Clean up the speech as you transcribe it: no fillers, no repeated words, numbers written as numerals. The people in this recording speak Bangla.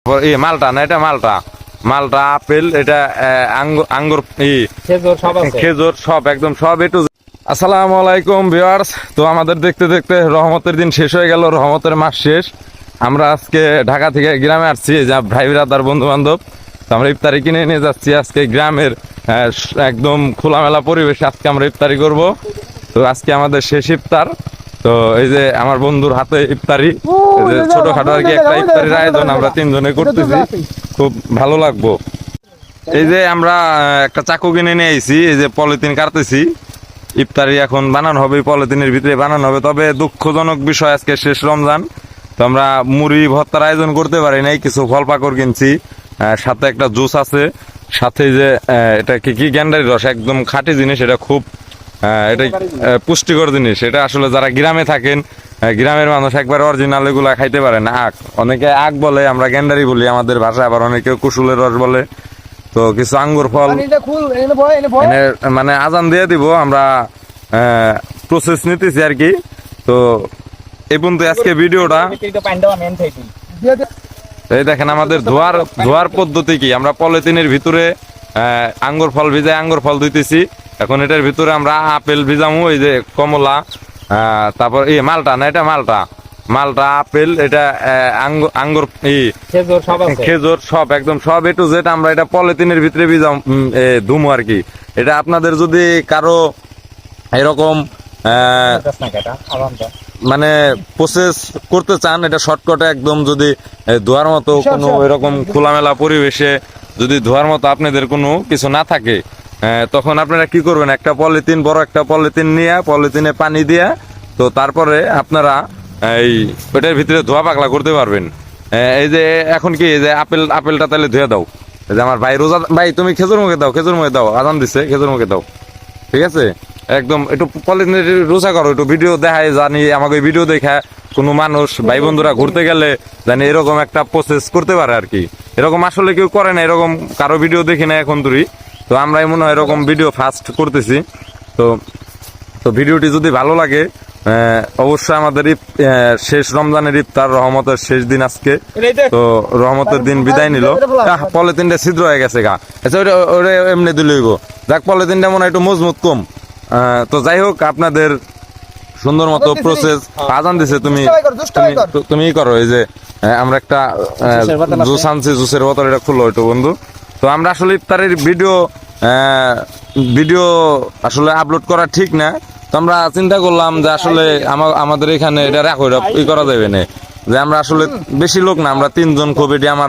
মালটা না, এটা মালটা, মালটা, আপেল, এটা আঙ্গুর, খেজুর, সব একদম সব একটু। আসসালামু আলাইকুম ভিউয়ার্স। তো আমাদের দেখতে দেখতে রহমতের দিন শেষ হয়ে গেল, রহমতের মাস শেষ। আমরা আজকে ঢাকা থেকে গ্রামে আসছি, যা ভাই ব্রাদার বন্ধু বান্ধব। তো আমরা ইফতারি কিনে নিয়ে যাচ্ছি আজকে গ্রামের একদম খোলামেলা পরিবেশে আজকে আমরা ইফতারি করব। তো আজকে আমাদের শেষ ইফতার। তো এই যে আমার বন্ধুর হাতে ইফতারি, ছোটখাটো আর কি একটা ইফতারির আয়োজন আমরা তিনজনে করতেছি, খুব ভালো লাগবো। এই যে আমরা একটা চাকু কিনে নিয়ে আইছি, এই যে পলিথিন কাটতেছি। ইফতারি এখন বানানো হবে, পলিথিনের ভিতরে বানানো হবে। তবে দুঃখজনক বিষয়, আজকে শেষ রমজান, তো আমরা মুড়ি ভর্তার আয়োজন করতে পারি নাই। কিছু ফল পাকড় কিনছি, সাথে একটা জুস আছে, সাথে যে এটা কি গ্যান্ডারি রস, একদম খাঁটি জিনিস, এটা খুব এটা পুষ্টিকর জিনিস। এটা আসলে যারা গ্রামে থাকেন, গ্রামের মানুষ একবার অরিজিনাল এগুলা খাইতে পারেন। আখ, অনেকে আখ বলে, আমরা গ্যান্ডারি বলি আমাদের ভাষায়, আবার অনেকে কুসুলের রস বলে। তো কিছু আঙ্গুর ফল মানে আজান দিয়ে দিব, আমরা প্রসেস নিতেছি আর কি। তো এই পর্যন্ত আজকে ভিডিওটা। এই দেখেন আমাদের ধোয়ার পদ্ধতি কি, আমরা পলিথিনের ভিতরে আঙ্গুর ফল ভিজাই আঙ্গুর ফল দিতেছি। এখন এটার ভিতরে আমরা আপেল ভিজামু, এই যে কমলা, তারপর মালটা না, এটা মালটা, মালটা, আপেল, এটা আঙ্গুর, খেজুর, সব একদম সব একটু যেটা আমরা এটা পলিথিনের ভিতরে ভিজাম ধুমু আর কি। এটা আপনাদের যদি কারো এরকম মানে প্রসেস করতে চান, এটা শর্টকাটে একদম, যদি ধোয়ার মতো কোনো এরকম খোলামেলা পরিবেশে যদি ধোয়ার মতো আপনাদের কোনো কিছু না থাকে, তখন আপনারা কি করবেন, একটা পলিথিন, বড় একটা পলিথিন নিয়ে পলিথিনে পানি দিয়া, তো তারপরে আপনারা এই ওইটার ভিতরে ধোয়া পাকলা করতে পারবেন। এই যে এখন কি, এই যে আপেলটা তাহলে ধুয়ে দাও। এই যে আমার ভাই রোজা ভাই, তুমি খেজুর মুখে দাও, খেজুর মুখে দাও, আজান দিচ্ছে, খেজুর মুখে দাও, ঠিক আছে। একদম একটু পলিথিনের রোজা করো, একটু ভিডিও দেখায়, জানি আমাকে ভিডিও দেখা কোনো মানুষ ভাই বন্ধুরা ঘুরতে গেলে জানি এরকম একটা প্রসেস করতে পারে আর কি। এরকম আসলে কেউ করে না, এরকম কারো ভিডিও দেখি না এখন ধরি। তো আমরাই মনে হয় এরকম ভিডিও ফার্স্ট করতেছি। তো ভিডিওটি যদি ভালো লাগে, অবশ্যই আমাদের শেষ রমজানের ইফতার, রহমতের শেষ দিন আজকে। তো রহমতের দিন বিদায় নিল। পলিথিনটা ছিদ্র হয়ে গেছে গা, আচ্ছা ওটা এমনি দিলে হইব। যাক, পলিথিনটা মনে হয় একটু মজবুত কম। তো যাই হোক, আপনাদের সুন্দর মতো প্রসেস। আজান দিছে, তুমি করো। এই যে আমরা একটা জুস আনছি, জুসের বোতল, এটা খুললো একটু বন্ধু। তো আমরা আসলে ইফতারের ভিডিও আসলে আপলোড করা ঠিক না। তো আমরা চিন্তা করলাম যে আসলে আমাদের এখানে এটা রাখো, এটা করা যাবে না, যে আমরা আসলে বেশি লোক না, আমরা তিনজন, খুব এটি আমার